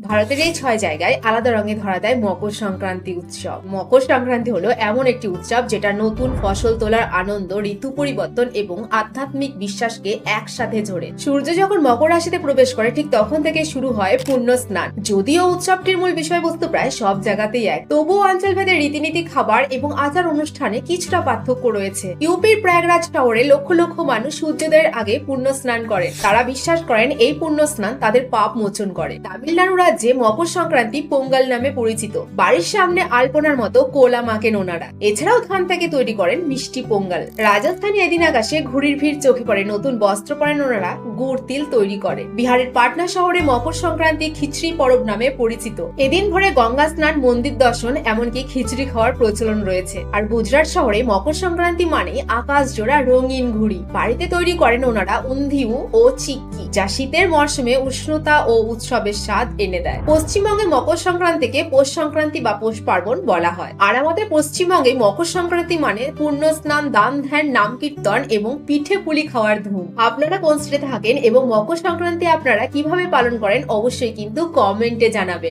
ভারতের এই ৬ জায়গায় আলাদা রঙে ধরা দেয় মকর সংক্রান্তি উৎসব। মকর সংক্রান্তি হলো এমন একটি উৎসব যেটা নতুন ফসল তোলার আনন্দ, ঋতু পরিবর্তন এবং আধ্যাত্মিক বিশ্বাসকে একসাথে জোড়ে। সূর্য যখন মকর রাশিতে প্রবেশ করে ঠিক তখন থেকে শুরু হয় পুণ্য স্নান। যদিও উৎসবটির মূল বিষয়বস্তু প্রায় সব জায়গাতেই এক, তবুও অঞ্চলভেদে রীতিনীতি, খাবার এবং আচার অনুষ্ঠানে কিছুটা পার্থক্য রয়েছে। ইউপির প্রয়াগরাজ শহরে লক্ষ লক্ষ মানুষ সূর্যোদয়ের আগে পুণ্য স্নান করে। তারা বিশ্বাস করেন এই পুণ্য স্নান তাদের পাপ মোচন করে। তামিলনাড়ু রাজ্যে মকর সংক্রান্তি পোঙ্গল নামে পরিচিত। বাড়ির সামনে আলপনার মতো কোলা মাকেন ওনারা। এছাড়াও ধান থেকে তৈরি করেন মিষ্টি পোঙ্গল। রাজস্থানে এদিন আকাশে ঘুড়ির ভিড় চোখে পড়ে। নতুন বস্ত্র পরেন ওনারা, গুড় তিল তৈরি করে। বিহারের পাটনা শহরে মকর সংক্রান্তি খিচড়ি পরব নামে পরিচিত। এদিন ভোরে গঙ্গা স্নান, মন্দির দর্শন, এমনকি খিচড়ি খাওয়ার প্রচলন রয়েছে। আর গুজরাট শহরে মকর সংক্রান্তি মানে আকাশ জোড়া রঙিন ঘুড়ি। বাড়িতে তৈরি করেন ওনারা উন্ধিউ ও চিক্কি, যা শীতের মরশুমে উষ্ণতা ও উৎসবের স্বাদ এনে দেয়। পশ্চিমবঙ্গে মকর সংক্রান্তিকে পৌষ সংক্রান্তি বা পৌষ পার্বণ বলা হয়। আর আমাদের পশ্চিমবঙ্গে মকর সংক্রান্তি মানে পুণ্য স্নান, দান ধ্যান, নাম কীর্তন এবং পিঠে পুলি খাওয়ার ধুম। আপনারা কোন স্টেটে থাকেন এবং মকর সংক্রান্তি আপনারা কিভাবে পালন করেন অবশ্যই কিন্তু কমেন্টে জানাবেন।